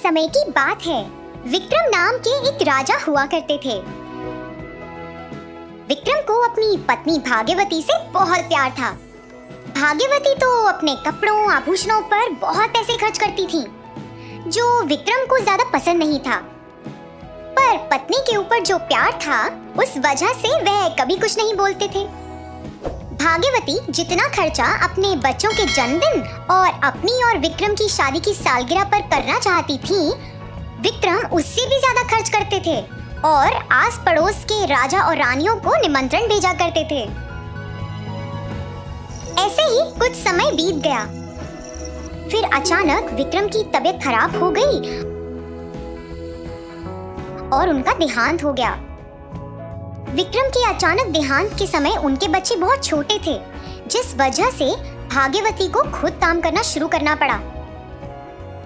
समय की बात है। विक्रम नाम के एक राजा हुआ करते थे। विक्रम को अपनी पत्नी भाग्यवती से बहुत प्यार था। भाग्यवती तो अपने कपड़ों आभूषणों पर बहुत पैसे खर्च करती थी, जो विक्रम को ज्यादा पसंद नहीं था। पर पत्नी के ऊपर जो प्यार था, उस वजह से वह कभी कुछ नहीं बोलते थे। भाग्यवती जितना खर्चा अपने बच्चों के जन्मदिन और अपनी और विक्रम की शादी की सालगिरह पर करना चाहती थी, विक्रम उससे भी ज्यादा खर्च करते थे और आस पड़ोस के राजा और रानियों को निमंत्रण भेजा करते थे। ऐसे ही कुछ समय बीत गया। फिर अचानक विक्रम की तबीयत खराब हो गई और उनका देहांत हो गया। विक्रम के अचानक देहांत के समय उनके बच्चे बहुत छोटे थे, जिस वजह से भाग्यवती को खुद काम करना शुरू करना पड़ा।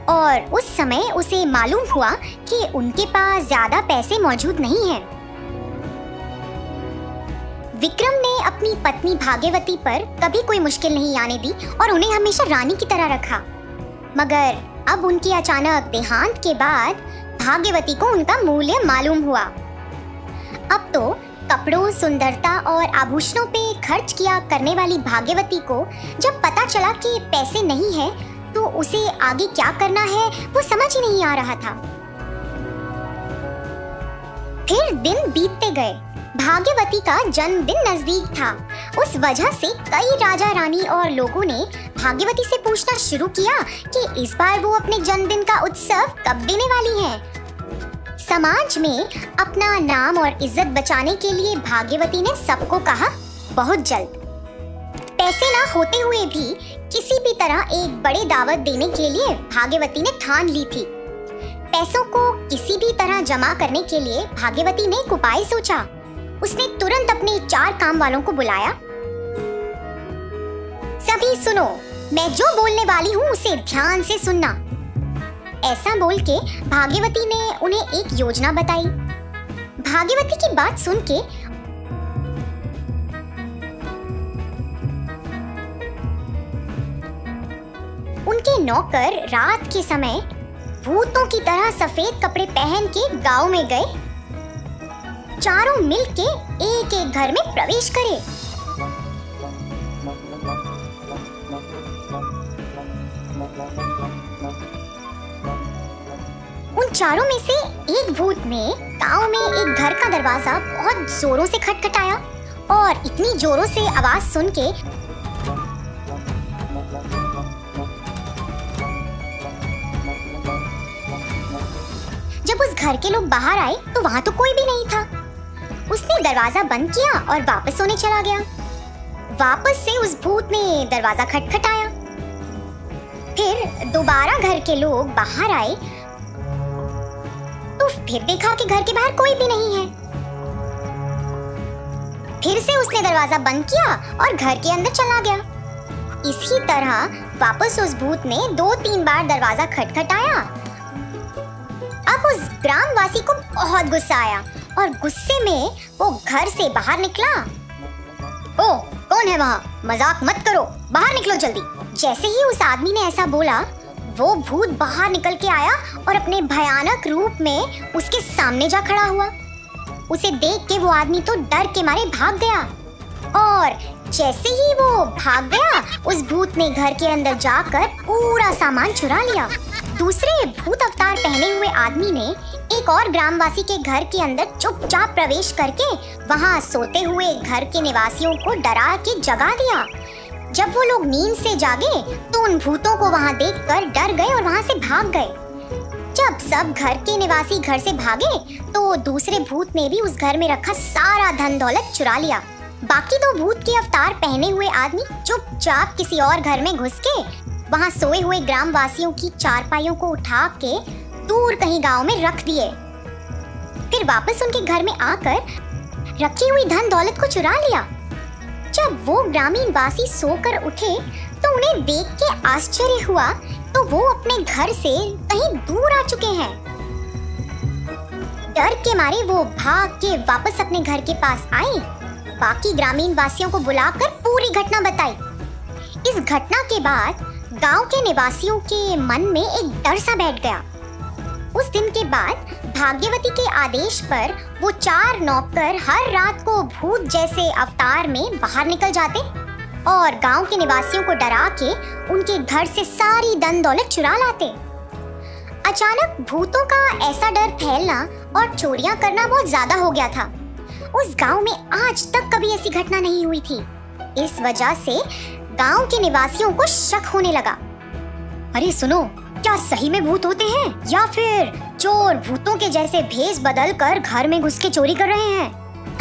और उस समय उसे मालूम हुआ कि उनके पास ज्यादा पैसे मौजूद नहीं हैं। विक्रम ने अपनी पत्नी भाग्यवती पर कभी कोई मुश्किल नहीं आने दी और उन्हें हमेशा रानी की तरह रखा। मगर अब उनके अचानक देहांत के बाद भाग्यवती को उनका मूल्य मालूम हुआ। अब तो कपड़ों, सुंदरता और आभूषणों पे खर्च किया करने वाली भाग्यवती को जब पता चला कि पैसे नहीं है, तो उसे आगे क्या करना है वो समझ ही नहीं आ रहा था। फिर दिन बीतते गए। भाग्यवती का जन्मदिन नजदीक था। उस वजह से कई राजा, रानी और लोगों ने भाग्यवती से पूछना शुरू किया कि इस बार वो अपने जन्मदिन का उत्सव कब देने वाली हैं। समाज में अपना नाम और इज्जत बचाने के लिए भाग्यवती ने सबको कहा, बहुत जल्द। पैसे ना होते हुए भी किसी भी तरह एक बड़े दावत देने के लिए भाग्यवती ने ठान ली थी। पैसों को किसी भी तरह जमा करने के लिए भाग्यवती ने एक उपाय सोचा। उसने तुरंत अपने 4 काम वालों को बुलाया। सभी सुनो, मैं जो बोलने वाली हूँ उसे ध्यान से सुनना। ऐसा बोल के भाग्यवती ने उन्हें एक योजना बताई। भाग्यवती की बात सुन के उनके नौकर रात के समय भूतों की तरह सफेद कपड़े पहन के गांव में गए। चारों मिलके एक एक घर में प्रवेश करे। उन चारों में से एक भूत ने गांव में एक घर का दरवाजा बहुत जोरों से खटखटाया और इतनी जोरों से आवाज सुन के जब उस घर के लोग बाहर आए तो वहां तो कोई भी नहीं था। उसने दरवाजा बंद किया और वापस सोने चला गया। वापस से उस भूत ने दरवाजा खटखटाया। फिर दोबारा घर के लोग बाहर आए तो फिर देखा कि घर के बाहर कोई भी नहीं है। फिर से उसने दरवाजा बंद किया और घर के अंदर चला गया। इसी तरह वापस उस भूत ने 2-3 बार दरवाजा खटखटाया। अब उस ग्रामवासी को बहुत गुस्सा आया और गुस्से में वो घर से बाहर निकला। ओ, कौन है वहाँ? मजाक मत करो, बाहर निकलो जल्दी। जैसे ही उस आदमी ने ऐसा बोला, वो भूत बाहर निकल के आया और अपने भयानक रूप में उसके सामने जा खड़ा हुआ। उसे देख के वो आदमी तो डर के मारे भाग गया और जैसे ही वो भाग गया, उस भूत ने घर के अंदर जाकर पूरा सामान चुरा लिया। दूसरे भूत अवतार पहने हुए आदमी ने एक और ग्रामवासी के घर के अंदर चुपचाप प्रवेश करके वहां सोते हुए घर के निवासियों को डरा के जगा दिया। जब वो लोग नींद से जागे तो उन भूतों को वहां देखकर डर गए और वहां से भाग गए। जब सब घर के निवासी घर से भागे तो दूसरे भूत ने भी उस घर में रखा सारा धन दौलत चुरा लिया। बाकी 2 भूत के अवतार पहने हुए आदमी चुपचाप किसी और घर में घुस के वहां सोए हुए ग्रामवासियों की चारपाइयों को उठा के दूर कहीं गांव में रख दिए। फिर वापस उनके घर में आकर रखी हुई धन दौलत को चुरा लिया। जब वो ग्रामीण वासी सोकर उठे तो उन्हें देख के आश्चर्य हुआ, तो वो अपने घर से कहीं दूर आ चुके हैं। डर के मारे वो भाग के वापस अपने घर के पास आए। बाकी ग्रामीण वासियों को बुलाकर पूरी घटना बताई। इस घटना के बाद गांव के निवासियों के मन में एक डर सा बैठ गया। उस दिन के बाद भाग्यवती के आदेश पर वो 4 नौकर हर रात को भूत जैसे अवतार में बाहर निकल जाते और गांव के निवासियों को डरा के उनके घर से सारी धन दौलत चुरा लाते। अचानक भूतों का ऐसा डर फैलना और चोरियां करना बहुत ज्यादा हो गया था। उस गांव में आज तक कभी ऐसी घटना नहीं हुई थी। इस वजह से गांव के निवासियों को शक होने लगा। अरे सुनो, क्या सही में भूत होते हैं या फिर चोर भूतों के जैसे भेष बदल कर घर में घुस के चोरी कर रहे हैं?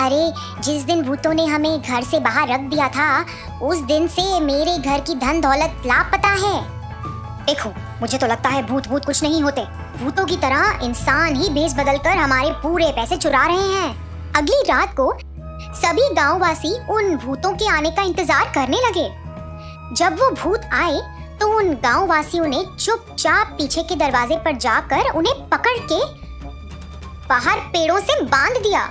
अरे जिस दिन भूतों ने हमें घर से बाहर रख दिया था, उस दिन से मेरे घर की धन दौलत लापता है। देखो, मुझे तो लगता है भूत कुछ नहीं होते। भूतों की तरह इंसान ही भेष बदल कर हमारे पूरे पैसे चुरा रहे हैं। अगली रात को सभी गांववासी उन भूतों के आने का इंतजार करने लगे। जब वो भूत आए तो उन गांववासियों ने चुपचाप पीछे के दरवाजे पर जाकर उन्हें पकड़ के बाहर पेड़ों से बांध दिया।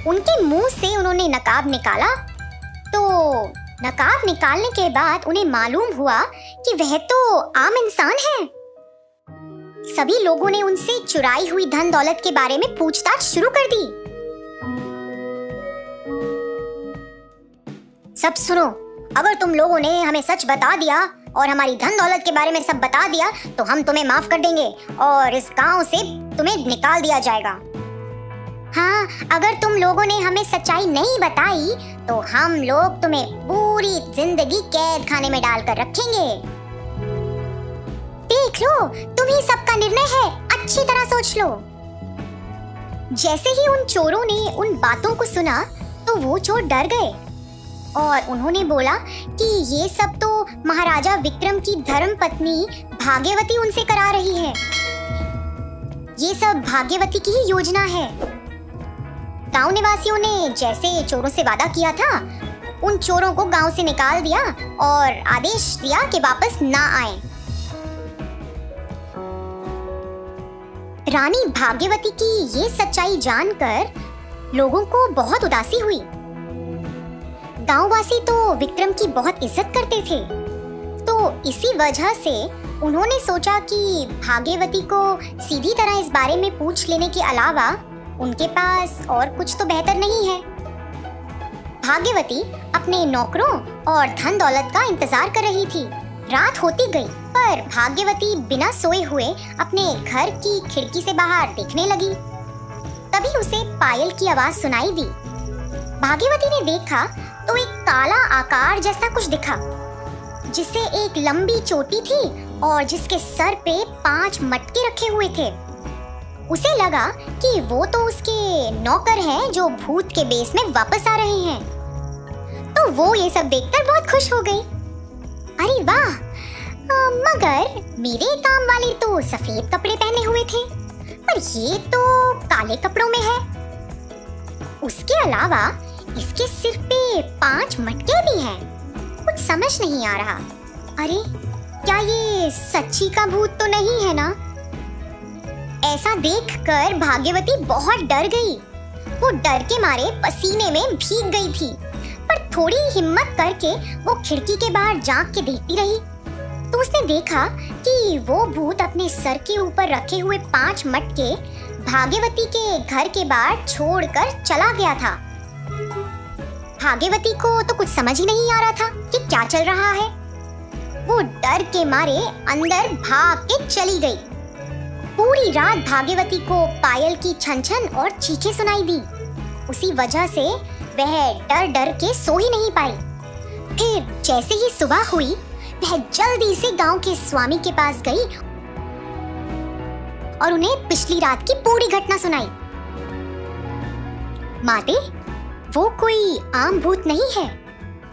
उनके मुंह से उन्होंने नकाब निकाला तो नकाब निकालने के बाद उन्हें मालूम हुआ कि वह तो आम इंसान है। सभी लोगों ने उनसे चुराई हुई धन दौलत के बारे में पूछताछ शुरू कर दी। सब सुनो, अगर तुम लोगों ने हमें सच बता दिया और हमारी धन दौलत के बारे में सब बता दिया तो हम तुम्हें माफ कर देंगे और इस गांव से तुम्हें निकाल दिया जाएगा। हाँ, अगर तुम लोगों ने हमें सच्चाई नहीं बताई तो हम लोग तुम्हें पूरी जिंदगी कैद खाने में डालकर रखेंगे। देख लो, तुम ही सबका निर्णय है, अच्छी तरह सोच लो। जैसे ही उन चोरों ने उन बातों को सुना तो वो चोर डर गए और उन्होंने बोला कि ये सब तो महाराजा विक्रम की धर्म पत्नी भाग्यवती उनसे करा रही है। ये सब भाग्यवती की ही योजना है। गांव निवासियों ने जैसे चोरों से वादा किया था, उन चोरों को गांव से निकाल दिया और आदेश दिया कि वापस ना आए। रानी भाग्यवती की ये सच्चाई जानकर लोगों को बहुत उदासी हुई। गांववासी तो विक्रम की बहुत इज्जत करते थे, तो इसी वजह से उन्होंने सोचा कि भाग्यवती को सीधी तरह इस बारे में पूछ लेने के अलावा उनके पास और कुछ तो बेहतर नहीं है। भाग्यवती अपने नौकरों और धन दौलत का इंतजार कर रही थी। रात होती गई पर भाग्यवती बिना सोए हुए अपने घर की खिड़की से बाहर देखने लगी। तभी उसे पायल की आवाज सुनाई दी। भाग्यवती ने देखा तो एक काला आकार जैसा कुछ दिखा, जिसे एक लंबी चोटी थी और जिसके सर पे 5 मटके रखे हुए थे। उसे लगा कि वो तो उसके नौकर हैं जो भूत के बेस में वापस आ रहे हैं। तो वो ये सब देखकर बहुत खुश हो गई। अरे वाह, मगर मेरे काम वाले तो सफेद कपड़े पहने हुए थे, पर ये तो काले कपड़ों में है। उसके अलावा इसके सिर पे 5 मटके भी हैं। कुछ समझ नहीं आ रहा। अरे क्या ये सच्ची का भूत तो नहीं है ना? ऐसा देखकर भाग्यवती बहुत डर गई। वो डर के मारे पसीने में भीग गई थी, पर थोड़ी हिम्मत करके वो खिड़की के बाहर झांक के देखती रही तो उसने देखा कि वो भूत अपने सर के ऊपर रखे हुए 5 मटके भाग्यवती के घर के बाहर छोड़कर चला गया था। भाग्यवती को तो कुछ समझ ही नहीं आ रहा था कि क्या चल रहा है। वो डर के मारे अंदर भाग के चली गई। पूरी रात भाग्यवती को पायल की छन छन और चीखें सुनाई दी। उसी वजह से वह डर डर के सो ही नहीं पाई। फिर जैसे ही सुबह हुई, वह जल्दी से गांव के स्वामी के पास गई और उन्हें पिछली रात की पूरी घटना सुनाई। माते, वो कोई आम भूत नहीं है।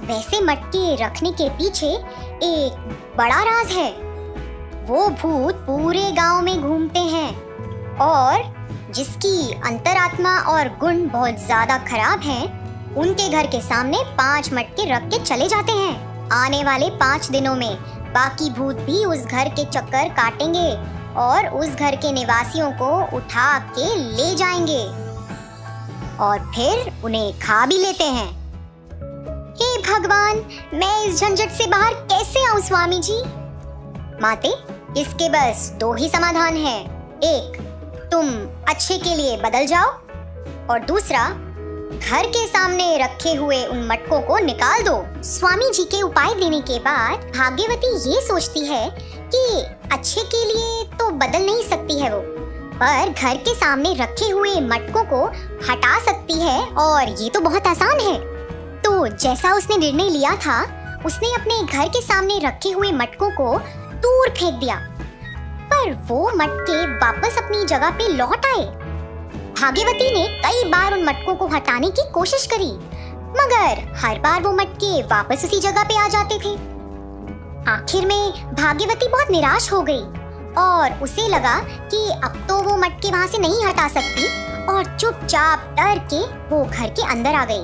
वैसे मटके रखने के पीछे एक बड़ा राज है। वो भूत पूरे गांव में घूमते हैं और जिसकी अंतरात्मा और गुण बहुत ज्यादा खराब हैं, उनके घर के सामने 5 मटके रख के चले जाते हैं। आने वाले 5 दिनों में बाकी भूत भी उस घर के चक्कर काटेंगे और उस घर के निवासियों को उठा के ले जाएंगे और फिर उन्हें खा भी लेते हैं। हे भगवान, मैं इस झंझट से बाहर कैसे आऊं स्वामी जी? माते, इसके बस 2 ही समाधान है। एक, तुम अच्छे के लिए बदल जाओ, और दूसरा, घर के सामने रखे हुए उन मटकों को निकाल दो। स्वामी जी के उपाय देने के बाद भाग्यवती ये सोचती है कि अच्छे के लिए तो बदल नहीं सकती है वो, पर घर के सामने रखे हुए मटकों को हटा सकती है, और ये तो बहुत आसान है। तो जैसा उसने निर्णय लिया था, उसने अपने घर के सामने रखे हुए मटकों को दूर फेंक दिया, पर वो मटके वापस अपनी जगह पे लौट आए। भाग्यवती ने कई बार उन मटकों को हटाने की कोशिश करी, मगर हर बार वो मटके वापस उसी जगह पे आ जाते थे। आखिर में भाग्यवती बहुत निराश हो गई और उसे लगा कि अब तो वो मटके वहां से नहीं हटा सकती, और चुपचाप डर के वो घर के अंदर आ गई।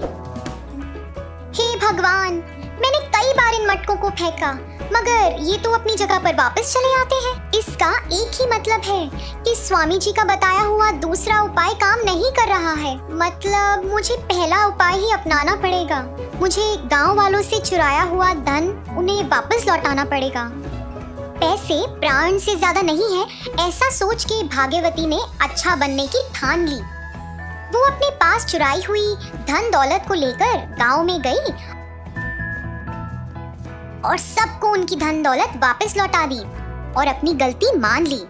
हे भगवान, मैंने कई बार इन मटकों को फेंका, मगर ये तो अपनी जगह पर वापस चले आते हैं। इसका एक ही मतलब है कि स्वामी जी का बताया हुआ दूसरा उपाय काम नहीं कर रहा है। मतलब मुझे पहला उपाय ही अपनाना पड़ेगा। मुझे गांव वालों से चुराया हुआ धन उन्हें वापस लौटाना पड़ेगा। पैसे प्राण से ज्यादा नहीं है, ऐसा सोच के भाग्यवती ने अच्छा बनने की ठान ली। वो अपने पास चुराई हुई धन दौलत को लेकर गांव में गई और सबको उनकी धन दौलत वापस लौटा दी और अपनी गलती मान ली।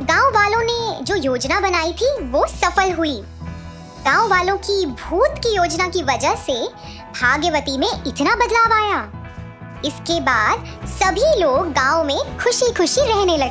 गांव वालों ने जो योजना बनाई थी वो सफल हुई। गांव वालों की भूत की योजना की वजह से भाग्यवती में इतना बदलाव आया। इसके बाद सभी लोग गांव में खुशी खुशी रहने लगे।